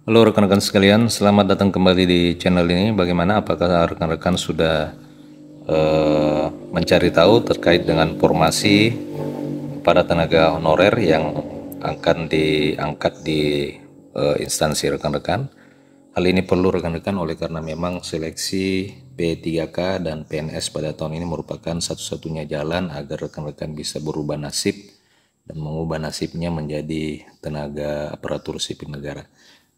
Halo rekan-rekan sekalian, selamat datang kembali di channel ini. Bagaimana? Apakah rekan-rekan sudah mencari tahu terkait dengan formasi para tenaga honorer yang akan diangkat di instansi rekan-rekan? Hal ini perlu rekan-rekan oleh karena memang seleksi P3K dan PNS pada tahun ini merupakan satu-satunya jalan agar rekan-rekan bisa berubah nasib dan mengubah nasibnya menjadi tenaga aparatur sipil negara.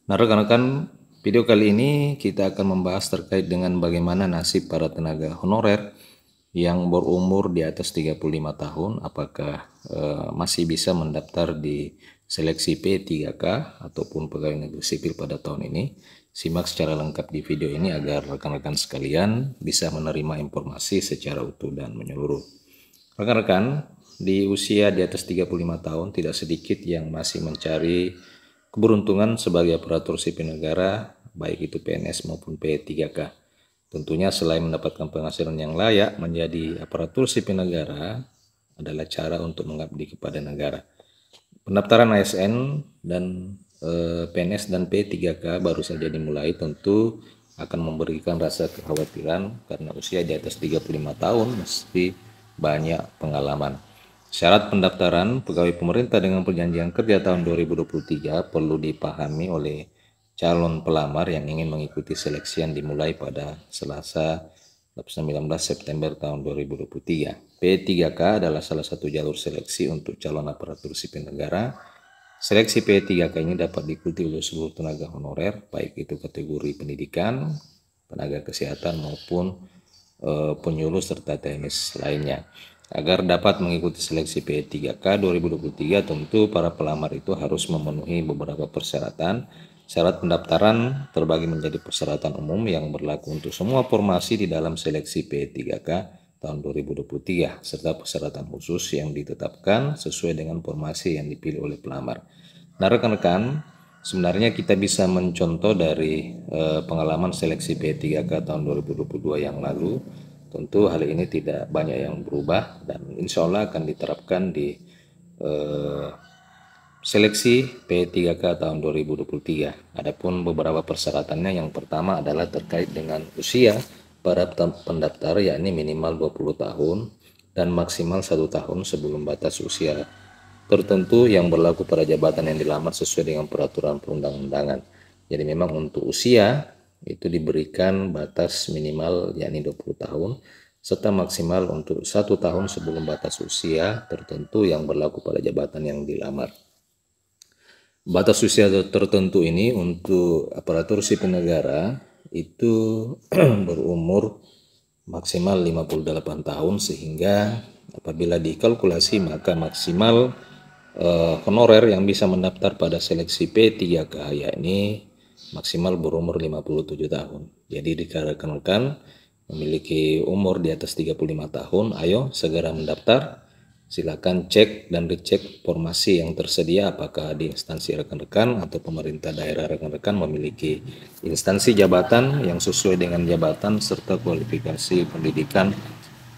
Nah rekan-rekan, video kali ini kita akan membahas terkait dengan bagaimana nasib para tenaga honorer yang berumur di atas 35 tahun, apakah masih bisa mendaftar di seleksi P3K ataupun pegawai negeri sipil pada tahun ini. Simak secara lengkap di video ini agar rekan-rekan sekalian bisa menerima informasi secara utuh dan menyeluruh. Rekan-rekan, di usia di atas 35 tahun tidak sedikit yang masih mencari keberuntungan sebagai aparatur sipil negara, baik itu PNS maupun P3K. Tentunya selain mendapatkan penghasilan yang layak, menjadi aparatur sipil negara adalah cara untuk mengabdi kepada negara. Pendaftaran ASN dan PNS dan P3K baru saja dimulai, tentu akan memberikan rasa kekhawatiran karena usia di atas 35 tahun mesti banyak pengalaman. Syarat pendaftaran pegawai pemerintah dengan perjanjian kerja tahun 2023 perlu dipahami oleh calon pelamar yang ingin mengikuti seleksi yang dimulai pada Selasa 19 September tahun 2023. P3K adalah salah satu jalur seleksi untuk calon aparatur sipil negara. Seleksi P3K ini dapat diikuti oleh seluruh tenaga honorer, baik itu kategori pendidikan, tenaga kesehatan maupun penyuluh serta teknis lainnya. Agar dapat mengikuti seleksi P3K 2023, tentu para pelamar itu harus memenuhi beberapa persyaratan. Syarat pendaftaran terbagi menjadi persyaratan umum yang berlaku untuk semua formasi di dalam seleksi P3K tahun 2023, serta persyaratan khusus yang ditetapkan sesuai dengan formasi yang dipilih oleh pelamar. Nah rekan-rekan, sebenarnya kita bisa mencontoh dari pengalaman seleksi P3K tahun 2022 yang lalu. Tentu hal ini tidak banyak yang berubah dan insya Allah akan diterapkan di seleksi P3K tahun 2023. Adapun beberapa persyaratannya, yang pertama adalah terkait dengan usia para pendaftar, yakni minimal 20 tahun dan maksimal 1 tahun sebelum batas usia tertentu yang berlaku pada jabatan yang dilamar sesuai dengan peraturan perundang-undangan. Jadi memang untuk usia itu diberikan batas minimal yakni 20 tahun serta maksimal untuk 1 tahun sebelum batas usia tertentu yang berlaku pada jabatan yang dilamar. Batas usia tertentu ini untuk aparatur sipil negara itu berumur maksimal 58 tahun, sehingga apabila dikalkulasi maka maksimal honorer yang bisa mendaftar pada seleksi P3K yakni maksimal berumur 57 tahun. Jadi rekan-rekan memiliki umur di atas 35 tahun, ayo segera mendaftar. Silakan cek dan dicek formasi yang tersedia, apakah di instansi rekan-rekan atau pemerintah daerah rekan-rekan memiliki instansi jabatan yang sesuai dengan jabatan serta kualifikasi pendidikan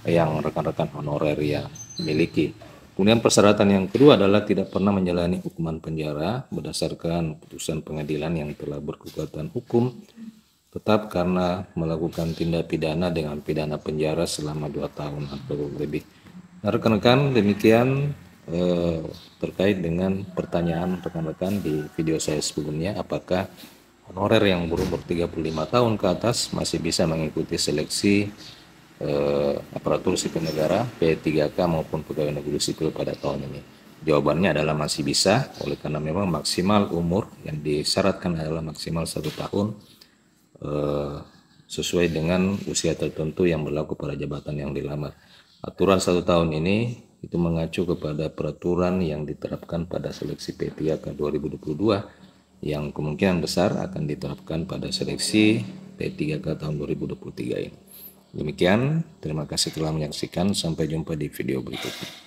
yang rekan-rekan honorer yang miliki. Kemudian persyaratan yang kedua adalah tidak pernah menjalani hukuman penjara berdasarkan putusan pengadilan yang telah berkekuatan hukum tetap karena melakukan tindak pidana dengan pidana penjara selama 2 tahun atau lebih. Nah, rekan-rekan, demikian terkait dengan pertanyaan rekan-rekan di video saya sebelumnya, apakah honorer yang berumur 35 tahun ke atas masih bisa mengikuti seleksi aparatur sipil negara P3K maupun pegawai negeri sipil pada tahun ini? Jawabannya adalah masih bisa, oleh karena memang maksimal umur yang disyaratkan adalah maksimal 1 tahun sesuai dengan usia tertentu yang berlaku pada jabatan yang dilamar. Aturan 1 tahun ini itu mengacu kepada peraturan yang diterapkan pada seleksi P3K 2022 yang kemungkinan besar akan diterapkan pada seleksi P3K tahun 2023 ini. Demikian, terima kasih telah menyaksikan, sampai jumpa di video berikutnya.